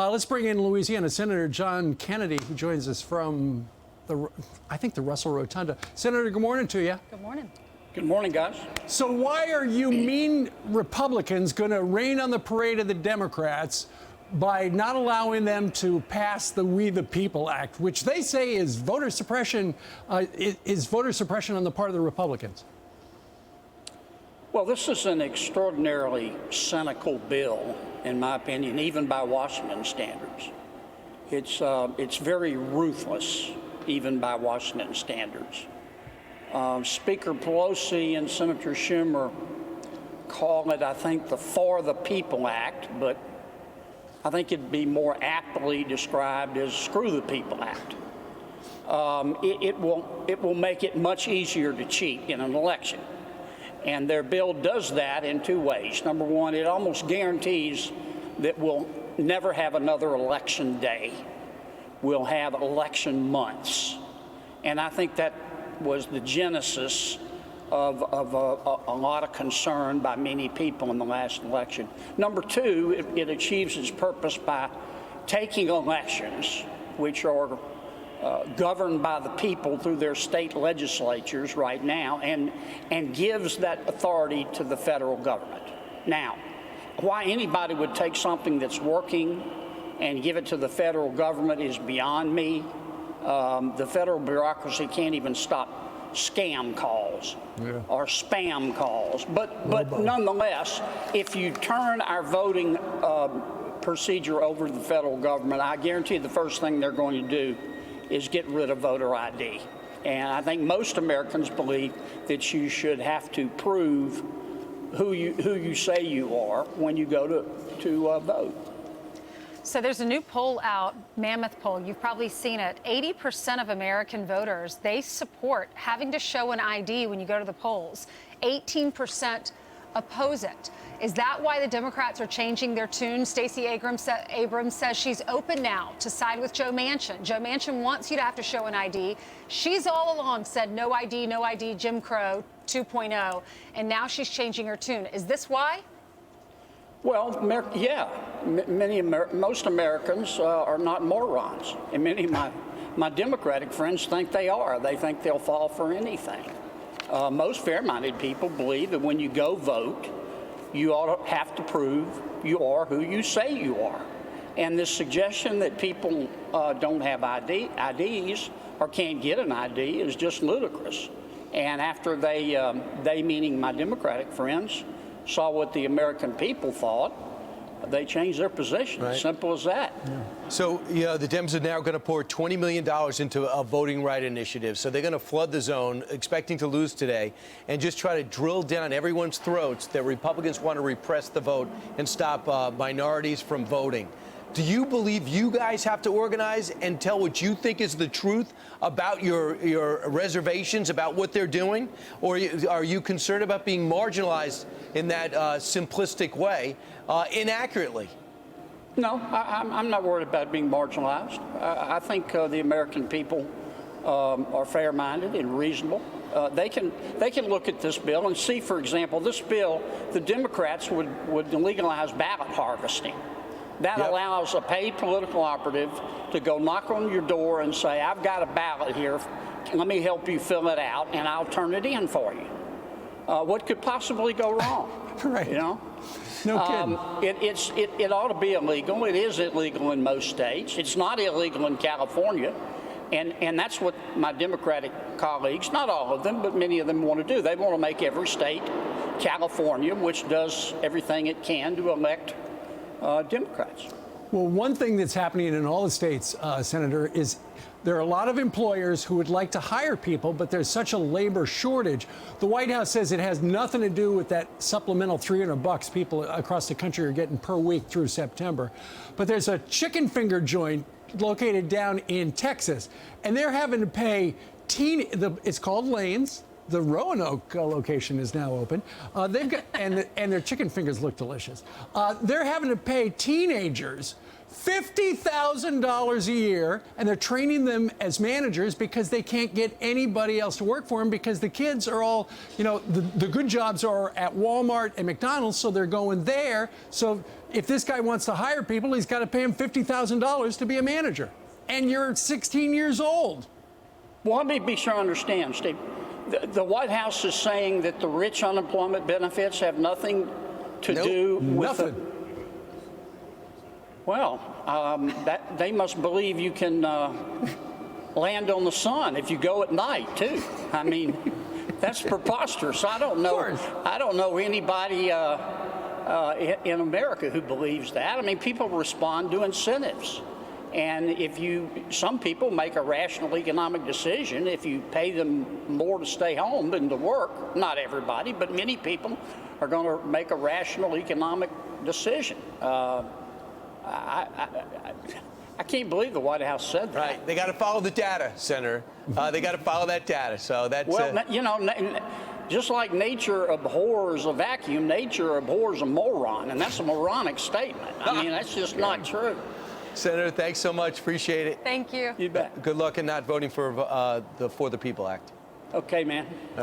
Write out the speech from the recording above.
Let's bring in Louisiana Senator John Kennedy, who joins us from I think the Russell Rotunda. Senator, good morning to you. Good morning. Good morning, guys. So why are you mean Republicans going to rain on the parade of the Democrats by not allowing them to pass the We the People Act, which they say is voter suppression, is voter suppression on the part of the Republicans? Well, this is an extraordinarily cynical bill, in my opinion, even by Washington standards. It's very ruthless, even by Washington standards. Speaker Pelosi and Senator Schumer call it, I think, the For the People Act, but I think it'd be more aptly described as Screw the People Act. It will make it much easier to cheat in an election. And their bill does that in two ways. Number one, it almost guarantees that we'll never have another election day. We'll have election months. And I think that was the genesis of a lot of concern by many people in the last election. Number two, it achieves its purpose by taking elections, which are governed by the people through their state legislatures right now, and gives that authority to the federal government. Now, why anybody would take something that's working and give it to the federal government is beyond me. The federal bureaucracy can't even stop scam calls or spam calls. But nonetheless, if you turn our voting procedure over to the federal government, I guarantee the first thing they're going to do is get rid of voter ID. And I think most Americans believe that you should have to prove who you say you are when you go to vote. So there's a new poll out, Mammoth poll. You've probably seen it. 80% of American voters, they support having to show an ID when you go to the polls. 18% oppose it. Is that why the Democrats are changing their tune? Stacey Abrams says she's open now to side with Joe Manchin. Joe Manchin wants you to have to show an ID. She's all along said no ID, Jim Crow 2.0, and now she's changing her tune. Is this why? Well, yeah. Most Americans are not morons, and many of my Democratic friends think they are. They think they'll fall for anything. Most fair-minded people believe that when you go vote, you ought to have to prove you are who you say you are. And this suggestion that people don't have IDs or can't get an ID is just ludicrous. And after they meaning my Democratic friends, saw what the American people thought, they changed their position. Right. Simple as that. Yeah. So, the Dems are now going to pour $20 million into a voting right initiative. So they're going to flood the zone, expecting to lose today, and just try to drill down everyone's throats that Republicans want to repress the vote and stop minorities from voting. Do you believe you guys have to organize and tell what you think is the truth about your reservations about what they're doing? Or are you concerned about being marginalized in that simplistic way inaccurately? No, I'm not worried about being marginalized. I think the American people are fair-minded and reasonable. They can look at this bill and see, for example, this bill, the Democrats would legalize ballot harvesting. That allows a paid political operative to go knock on your door and say, I've got a ballot here, let me help you fill it out, and I'll turn it in for you. What could possibly go wrong? Right. You know? No kidding. It ought to be illegal. It is illegal in most states. It's not illegal in California. And that's what my Democratic colleagues, not all of them, but many of them want to do. They want to make every state California, which does everything it can to elect Democrats. Well, one thing that's happening in all the states, Senator, is there are a lot of employers who would like to hire people, but there's such a labor shortage. The White House says it has nothing to do with that supplemental $300 people across the country are getting per week through September. But there's a chicken finger joint located down in Texas, and they're having to pay it's called Lane's. The Roanoke location is now open. They've got and their chicken fingers look delicious. They're having to pay teenagers $50,000 a year, and they're training them as managers because they can't get anybody else to work for them because the kids are all, you know, the good jobs are at Walmart and McDonald's, so they're going there. So if this guy wants to hire people, he's got to pay him $50,000 to be a manager. And you're 16 years old. Well, let me be sure I understand, Steve. The White House is saying that the rich unemployment benefits have nothing to do with nothing. Well, that they must believe you can land on the sun if you go at night too. I mean, that's preposterous. I don't know anybody in America who believes that. I mean, people respond to incentives, and some people make a rational economic decision if you pay them more to stay home than to work. Not everybody, but many people are going to make a rational economic decision. I can't believe the White House said that. Right. They got to follow the data, Senator. They got to follow that data. So that's well, you know, just like nature abhors a vacuum, nature abhors a moron, and that's a moronic statement. I mean, that's just not true. Senator, thanks so much. Appreciate it. Thank you. You bet. Good luck in not voting for the For the People Act. Okay, man.